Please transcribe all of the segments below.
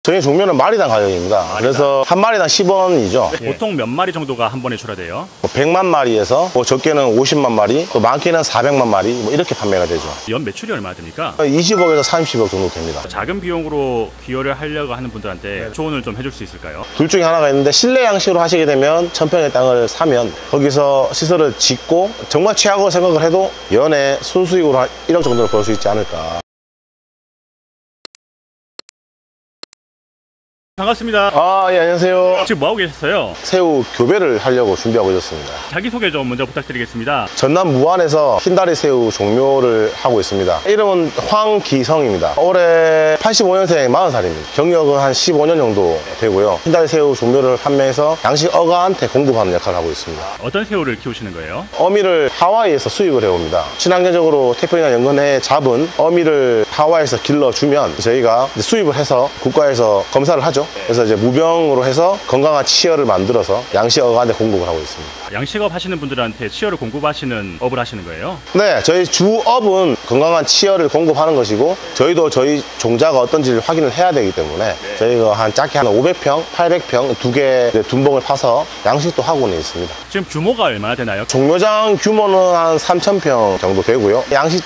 저희 종묘는 마리당 가격입니다. 그래서 한 마리당 10원이죠. 네. 보통 몇 마리 정도가 한 번에 출하돼요? 100만 마리에서 적게는 50만 마리, 또 많게는 400만 마리 이렇게 판매가 되죠. 연 매출이 얼마나 됩니까? 20억에서 30억 정도 됩니다. 작은 비용으로 기여를 하려고 하는 분들한테 조언을 좀 해줄 수 있을까요? 둘 중에 하나가 있는데 실내 양식으로 하시게 되면 1000평의 땅을 사면 거기서 시설을 짓고 정말 최악으로 생각을 해도 연에 순수익으로 한 1억 정도를 벌 수 있지 않을까. 반갑습니다. 예, 안녕하세요. 지금 뭐하고 계셨어요? 새우 교배를 하려고 준비하고 있었습니다. 자기소개 좀 먼저 부탁드리겠습니다. 전남 무안에서 흰다리 새우 종묘를 하고 있습니다. 이름은 황기성입니다. 올해 85년생 40살입니다. 경력은 한 15년 정도 되고요. 흰다리 새우 종묘를 판매해서 양식 어가한테 공급하는 역할을 하고 있습니다. 어떤 새우를 키우시는 거예요? 어미를 하와이에서 수입을 해옵니다. 친환경적으로 태평양 연근해에 잡은 어미를 하와이에서 길러주면 저희가 이제 수입을 해서 국가에서 검사를 하죠. 그래서 이제 무병으로 해서 건강한 치어를 만들어서 양식 어가한테 공급을 하고 있습니다. 양식업 하시는 분들한테 치어를 공급하시는 업을 하시는 거예요? 네, 저희 주업은 건강한 치어를 공급하는 것이고 저희도 저희 종자가 어떤지를 확인을 해야 되기 때문에 저희가 한 작게 한 500평, 800평 두 개 둔봉을 파서 양식도 하고는 있습니다. 지금 규모가 얼마나 되나요? 종묘장 규모는 한 3000평 정도 되고요.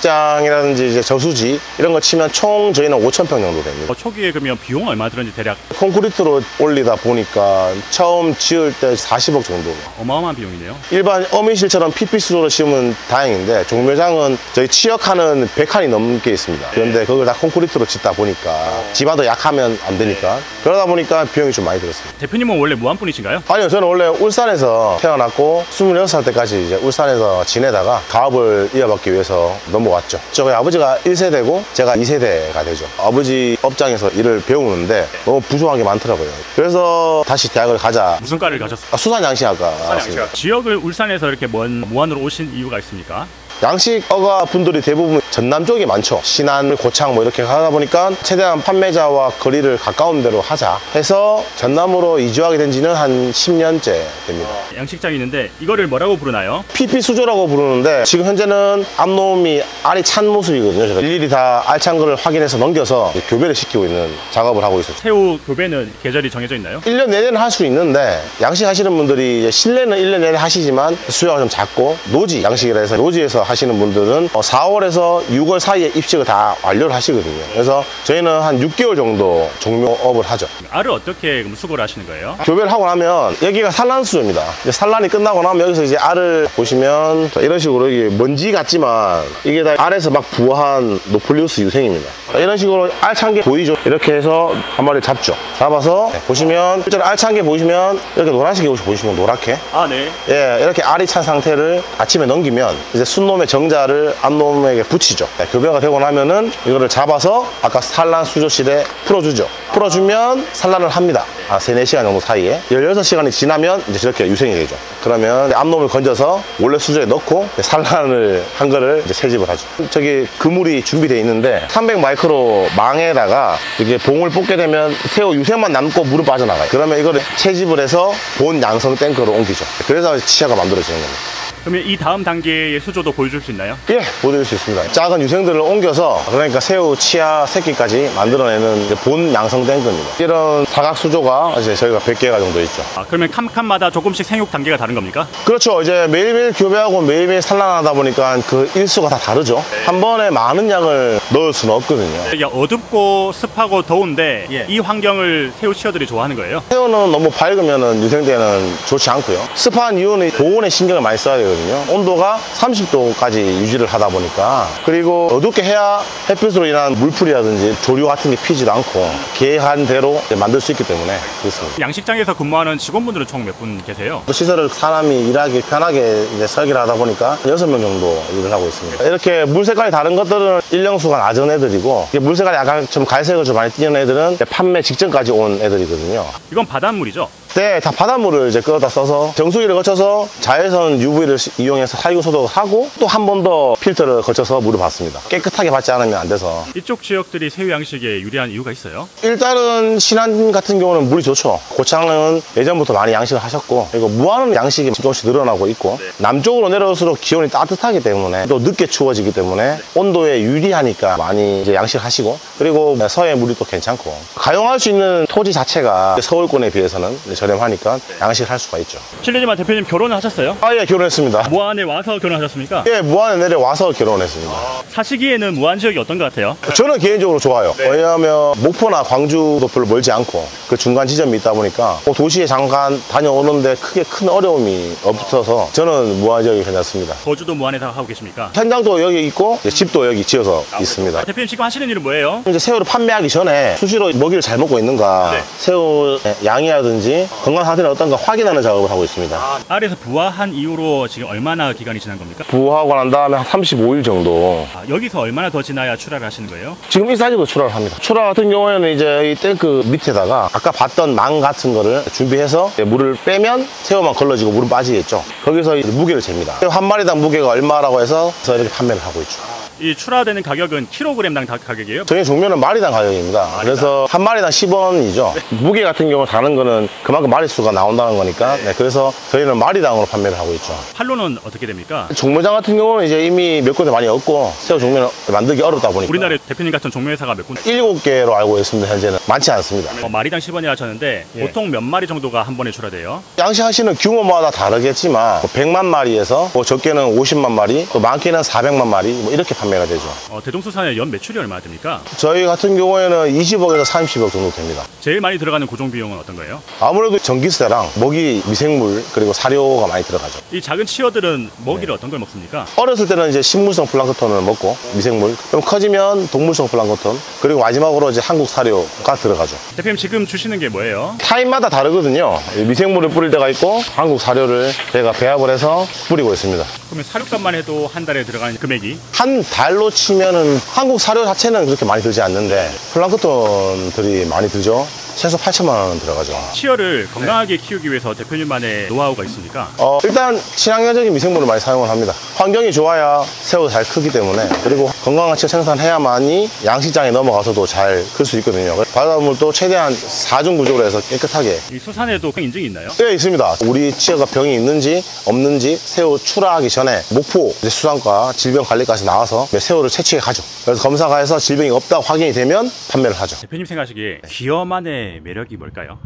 양식장이라든지 이제 저수지 이런 거 치면 총 저희는 5000평 정도 됩니다. 초기에 그러면 비용 얼마 들었는지 대략 콘크리트로 올리다 보니까 처음 지을 때 40억 정도. 어마어마한 비용이네요. 일반 어미실처럼 PP수조로 심으면 다행인데 종묘장은 저희 치역하는 100칸이 넘게 있습니다. 그런데 그걸 다 콘크리트로 짓다 보니까 집안도 약하면 안 되니까 그러다 보니까 비용이 좀 많이 들었습니다. 대표님은 원래 무안 분이신가요? 아니요, 저는 원래 울산에서 태어났고 26살 때까지 이제 울산에서 지내다가 가업을 이어받기 위해서 넘어왔죠. 저희 아버지가 1세대고 제가 2세대가 되죠. 아버지 업장에서 일을 배우는데 너무 부족한 게 많더라고요. 그래서 다시 대학을 가자. 무슨 과를 가셨어요? 수산양식학과 나왔습니다. 지역을 울산에서 이렇게 먼 무안으로 오신 이유가 있습니까? 양식 어가 분들이 대부분 전남 쪽이 많죠. 신안, 고창 뭐 이렇게 하다 보니까 최대한 판매자와 거리를 가까운 데로 하자 해서 전남으로 이주하게 된 지는 한 10년째 됩니다. 양식장이 있는데 이거를 뭐라고 부르나요? PP 수조라고 부르는데 지금 현재는 암놈이 알이 찬 모습이거든요. 제가 일일이 다 알찬 거를 확인해서 넘겨서 교배를 시키고 있는 작업을 하고 있었죠. 새우 교배는 계절이 정해져 있나요? 1년 내내는 할 수 있는데 양식 하시는 분들이 이제 실내는 1년 내내 하시지만 수요가 좀 작고 노지 양식이라 해서 노지에서 하시는 분들은 4월에서 6월 사이에 입식을 다 완료를 하시거든요. 그래서 저희는 한 6개월 정도 종묘업을 하죠. 알을 어떻게 수거를 하시는 거예요? 교배를 하고 나면 여기가 산란수조입니다. 산란이 끝나고 나면 여기서 이제 알을 보시면 이런 식으로 이게 먼지 같지만 이게 다 알에서 막 부화한 노플리우스 유생입니다. 이런 식으로 알찬 게 보이죠? 이렇게 해서 한 마리 잡죠. 잡아서 보시면 실제로 알찬 게 보이시면 이렇게 노란색이 보이시면 노랗게 네. 예, 이렇게 알이 찬 상태를 아침에 넘기면 이제 순놈의 정자를 암놈에게 붙이죠. 교배가 되고 나면은 이거를 잡아서 아까 산란 수조실에 풀어주죠. 풀어주면 산란을 합니다. 3, 4시간 정도 사이에 16시간이 지나면 이제 저렇게 유생이 되죠. 그러면 암놈을 건져서 원래 수조에 넣고 산란을 한 거를 이제 채집을 하죠. 저기 그물이 준비되어 있는데 300 마이크로 망에다가 이렇게 봉을 뽑게 되면 새우 유생만 남고 물은 빠져나가요. 그러면 이거를 채집을 해서 본 양성 탱크로 옮기죠. 그래서 치아가 만들어지는 겁니다. 그러면 이 다음 단계의 수조도 보여줄 수 있나요? 예, 보여드릴 수 있습니다. 작은 유생들을 옮겨서 그러니까 새우 치아 새끼까지 만들어내는 본 양성 탱크입니다. 이런 사각 수조가 이제 저희가 100개가 정도 있죠. 그러면 칸칸마다 조금씩 생육 단계가 다른 겁니까? 그렇죠. 이제 매일매일 교배하고 매일매일 산란하다 보니까 그 일수가 다 다르죠. 한 번에 많은 양을 넣을 수는 없거든요. 이게 어둡고 습하고 더운데 이 환경을 새우 치어들이 좋아하는 거예요? 새우는 너무 밝으면 유생되는 좋지 않고요. 습한 이유는 보온에 신경을 많이 써야 되거든요. 온도가 30도까지 유지를 하다 보니까 그리고 어둡게 해야 햇빛으로 인한 물풀이라든지 조류 같은 게 피지도 않고 계획한 대로 만들 수 있기 때문에 그렇습니다. 양식장에서 근무하는 직원분들은 총 몇 분 계세요? 시설을 사람이 일하기 편하게 이제 설계를 하다 보니까 6명 정도 일을 하고 있습니다. 이렇게 물 색깔이 다른 것들은 일령수가 낮은 애들이고 물 색깔이 약간 좀 갈색을 좀 많이 띄는 애들은 판매 직전까지 온 애들이거든요. 이건 바닷물이죠? 네, 다 바닷물을 이제 끌어다 써서 정수기를 거쳐서 자외선 UV를 이용해서 살균 소독을 하고 또 한 번 더 필터를 거쳐서 물을 받습니다. 깨끗하게 받지 않으면 안 돼서. 이쪽 지역들이 새우 양식에 유리한 이유가 있어요? 일단은 신안 같은 경우는 물이 좋죠. 고창은 예전부터 많이 양식을 하셨고, 그리고 무안은 양식이 조금씩 늘어나고 있고, 남쪽으로 내려올수록 기온이 따뜻하기 때문에 또 늦게 추워지기 때문에 온도에 유리하니까 많이 이제 양식하시고, 그리고 서해 물이 또 괜찮고, 가용할 수 있는 토지 자체가 서울권에 비해서는 저렴하니까 양식할 수가 있죠. 실례지만 대표님 결혼을 하셨어요? 아, 예, 결혼했습니다. 무안에 와서 결혼하셨습니까? 예, 무안에 내려와서 결혼했습니다. 사시기에는 무안 지역이 어떤 것 같아요? 저는 개인적으로 좋아요. 왜냐하면 목포나 광주도 별로 멀지 않고 그 중간 지점이 있다 보니까 도시에 잠깐 다녀오는데 크게 큰 어려움이 없어서 저는 무안 지역이 괜찮습니다. 거주도 무안에서 하고 계십니까? 현장도 여기 있고 집도 여기 지어서 있습니다. 대표님 지금 하시는 일은 뭐예요? 이제 새우를 판매하기 전에 수시로 먹이를 잘 먹고 있는가, 새우 양이라든지 건강 상태는 어떤가 확인하는 작업을 하고 있습니다. 알에서 부화한 이후로 지금 얼마나 기간이 지난 겁니까? 부화하고 난 다음에 한 35일 정도. 여기서 얼마나 더 지나야 출하를 하시는 거예요? 지금 이 사이즈로 출하를 합니다. 출하 같은 경우에는 이제 이 탱크 밑에다가 아까 봤던 망 같은 거를 준비해서 물을 빼면 새우만 걸러지고 물은 빠지겠죠. 거기서 무게를 잽니다. 한 마리당 무게가 얼마라고 해서 이렇게 판매를 하고 있죠. 이 출하되는 가격은 킬로그램당 가격이에요? 저희 종류는 마리당 가격입니다. 그래서 한 마리당 10원이죠. 무게 같은 경우 다른 거는 그만큼 마리수가 나온다는 거니까. 그래서 저희는 마리당으로 판매를 하고 있죠. 판로는 어떻게 됩니까? 종묘장 같은 경우는 이제 이미 몇 군데 많이 없고 새우 종묘는 만들기 어렵다 보니까 우리나라에 대표님 같은 종묘회사가 몇 군데? 7개로 알고 있습니다. 현재는 많지 않습니다. 마리당 10원이라 하셨는데 보통 몇 마리 정도가 한 번에 출하돼요? 양식하시는 규모마다 다르겠지만 100만 마리에서 적게는 50만 마리, 또 많게는 400만 마리 이렇게 판매가 되죠. 대동수산의 연 매출이 얼마나 됩니까? 저희 같은 경우에는 20억에서 30억 정도 됩니다. 제일 많이 들어가는 고정 비용은 어떤 거예요? 아무래도 전기세랑 먹이, 미생물, 그리고 사료가 많이 들어가죠. 이 작은 치어들은 먹이를 어떤 걸 먹습니까? 어렸을 때는 이제 식물성 플랑크톤을 먹고 미생물, 좀 커지면 동물성 플랑크톤, 그리고 마지막으로 이제 한국 사료가 들어가죠. 대표님 지금 주시는 게 뭐예요? 타임마다 다르거든요. 미생물을 뿌릴 때가 있고 한국 사료를 제가 배합을 해서 뿌리고 있습니다. 그러면 사료값만 해도 한 달에 들어가는 금액이? 한 달로 치면은 한국 사료 자체는 그렇게 많이 들지 않는데 플랑크톤들이 많이 들죠. 최소 8천만 원 들어가죠. 치어를 건강하게 키우기 위해서 대표님만의 노하우가 있습니까? 일단 친환경적인 미생물을 많이 사용을 합니다. 환경이 좋아야 새우가 잘 크기 때문에, 그리고 건강한 치어 생산해야만이 양식장에 넘어가서도 잘 클 수 있거든요. 바닷물도 최대한 4중 구조로 해서 깨끗하게. 이 수산에도 인증이 있나요? 네, 있습니다. 우리 치어가 병이 있는지 없는지 새우 출하하기 전에 목포 수산과 질병관리과에서 나와서 새우를 채취해 가죠. 그래서 검사가 해서 질병이 없다고 확인이 되면 판매를 하죠. 대표님 생각하시기에 기어만의 매력이 뭘까요?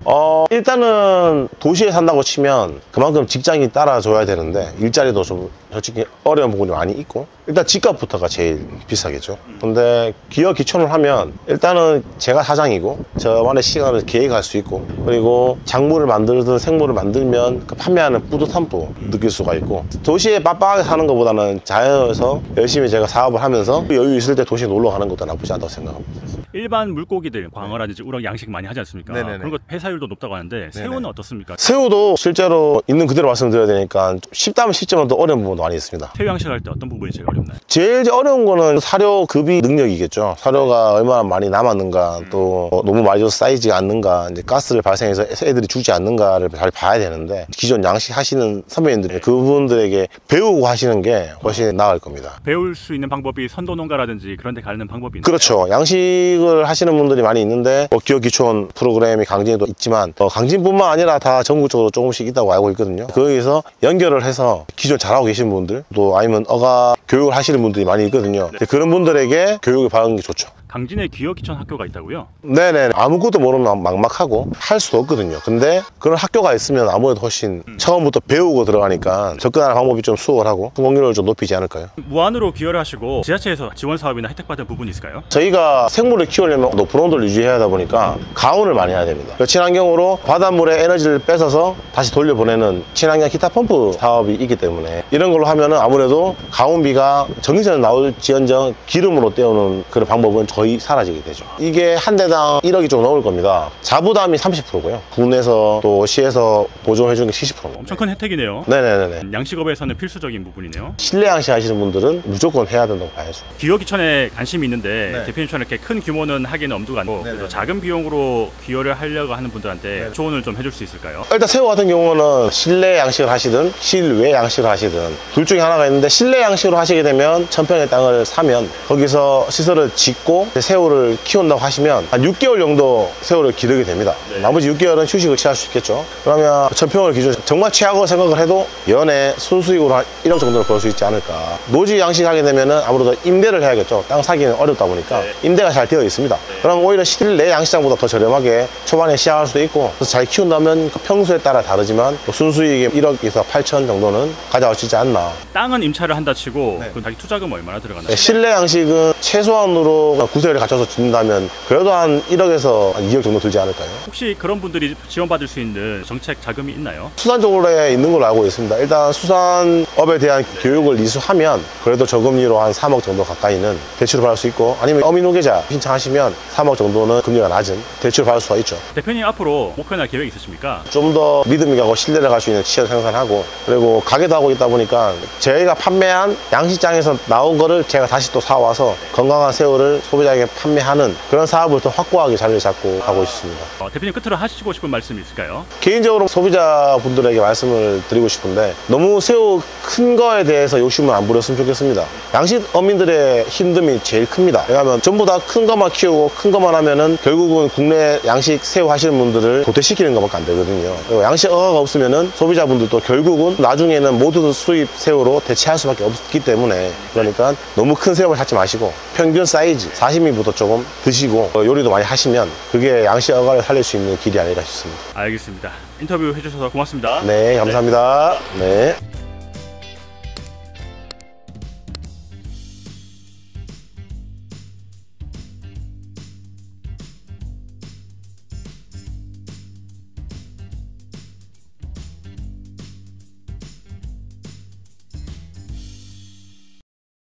일단은 도시에 산다고 치면 그만큼 직장이 따라줘야 되는데 일자리도 좀 솔직히 어려운 부분이 많이 있고, 일단 집값부터가 제일 비싸겠죠. 근데 기업 기촌을 하면 일단은 제가 사장이고 저만의 시간을 계획할 수 있고, 그리고 작물을 만들든 생물을 만들면 그 판매하는 뿌듯함도 느낄 수가 있고, 도시에 빡빡하게 사는 것보다는 자연에서 열심히 제가 사업을 하면서 여유 있을 때 도시에 놀러 가는 것도 나쁘지 않다고 생각합니다. 일반 물고기들, 광어라든지 우럭 양식 많이 하지 않습니까? 네네네. 그런 것 폐사율도 높다고 하는데 새우는 어떻습니까? 새우도 실제로 있는 그대로 말씀드려야 되니까 쉽다면 쉽지만 또 어려운 부분도 많이 있습니다. 새우 양식할 때 어떤 부분이 제일 어렵나요? 제일 어려운 거는 사료 급이 능력이겠죠. 사료가 얼마나 많이 남았는가, 또 너무 많이 줘서 쌓이지 않는가, 이제 가스를 발생해서 애들이 죽지 않는가를 잘 봐야 되는데, 기존 양식 하시는 선배님들 그분들에게 배우고 하시는 게 훨씬 나을 겁니다. 배울 수 있는 방법이 선도 농가라든지 그런 데 가는 방법이 있나요? 그렇죠. 양식을 하시는 분들이 많이 있는데 기업 기촌 프로그램이 강진에도 있지만 강진뿐만 아니라 다 전국적으로 조금씩 있다고 알고 있거든요. 거기서 연결을 해서 기존 잘하고 계신 분들, 또 아니면 어가 교육을 하시는 분들이 많이 있거든요. 그런 분들에게 교육을 받는 게 좋죠. 강진에 기어기촌 학교가 있다고요? 네네. 아무것도 모르면 막막하고 할 수도 없거든요. 근데 그런 학교가 있으면 아무래도 훨씬 처음부터 배우고 들어가니까 접근하는 방법이 좀 수월하고 성공률을 좀 높이지 않을까요? 무한으로 기여를 하시고 지자체에서 지원 사업이나 혜택받은 부분이 있을까요? 저희가 생물을 키우려면 높은 온도를 유지해야 하다 보니까 가온을 많이 해야 됩니다. 친환경으로 바닷물에 에너지를 뺏어서 다시 돌려보내는 친환경 기타 펌프 사업이 있기 때문에 이런 걸로 하면은 아무래도 가온비가 전기세는 나올지언정 기름으로 때우는 그런 방법은 거의 사라지게 되죠. 이게 한 대당 1억이 좀 넘을 겁니다. 자부담이 30%고요. 군에서 또 시에서 보조해주는 게 70%입니다. 엄청 큰 혜택이네요. 네네네. 양식업에서는 필수적인 부분이네요. 실내 양식 하시는 분들은 무조건 해야 된다고 봐야죠. 기여기천에 관심이 있는데 네. 대표님처럼 이렇게 큰 규모는 하기는 엄두가 안 나고 네네. 그래도 작은 비용으로 기여를 하려고 하는 분들한테 조언을 좀 해줄 수 있을까요? 일단 새우 같은 경우는 실내 양식을 하시든 실외 양식을 하시든 둘 중에 하나가 있는데, 실내 양식으로 하시게 되면 1000평의 땅을 사면 거기서 시설을 짓고 새우를 키운다고 하시면 한 6개월 정도 새우를 기르게 됩니다. 네. 나머지 6개월은 휴식을 취할 수 있겠죠. 그러면 1000평을 기준 정말 최악으로 생각을 해도 연에 순수익으로 한 1억 정도를 벌 수 있지 않을까. 노지 양식하게 되면은 아무래도 임대를 해야겠죠. 땅 사기는 어렵다 보니까 네. 임대가 잘 되어 있습니다. 그럼 오히려 실내 양식장보다 더 저렴하게 초반에 시작할 수도 있고, 그래서 잘 키운다면 그 평수에 따라 다르지만 순수익이 1억에서 8천 정도는 가져갈 수 있지 않나. 땅은 임차를 한다 치고 그 자기 투자금 얼마나 들어가나요? 네, 실내 양식은 최소한으로 구세를 갖춰서 짓는다면 그래도 한 1억에서 한 2억 정도 들지 않을까요? 혹시 그런 분들이 지원받을 수 있는 정책 자금이 있나요? 수산적으로에 있는 걸로 알고 있습니다. 일단 수산업에 대한 교육을 이수하면 그래도 저금리로 한 3억 정도 가까이는 대출을 받을 수 있고, 아니면 어민후계자 신청하시면 3억 정도는 금리가 낮은 대출을 받을 수가 있죠. 대표님 앞으로 목표나 계획 있으십니까? 좀 더 믿음이 가고 신뢰를 갈 수 있는 시설 생산하고, 그리고 가게도 하고 있다 보니까 저희가 판매한 양식장에서 나온 거를 제가 다시 또 사와서 건강한 새우를 소비자에게 판매하는 그런 사업을 더 확고하게 자리를 잡고 가고 있습니다. 대표님 끝으로 하시고 싶은 말씀이 있을까요? 개인적으로 소비자분들에게 말씀을 드리고 싶은데, 너무 새우 큰 거에 대해서 욕심을 안 부렸으면 좋겠습니다. 양식 어민들의 힘듦이 제일 큽니다. 왜냐하면 전부 다 큰 것만 키우고 큰 것만 하면은 결국은 국내 양식 새우 하시는 분들을 도태시키는 것밖에 안 되거든요. 그리고 양식 어가가 없으면은 소비자분들도 결국은 나중에는 모두 수입 새우로 대체할 수밖에 없기 때문에, 그러니까 너무 큰 새우를 찾지 마시고 평균 사이즈 40미부터 조금 드시고 요리도 많이 하시면 그게 양식 어가를 살릴 수 있는 길이 아닐까 싶습니다. 알겠습니다. 인터뷰 해주셔서 고맙습니다. 네, 감사합니다. 네.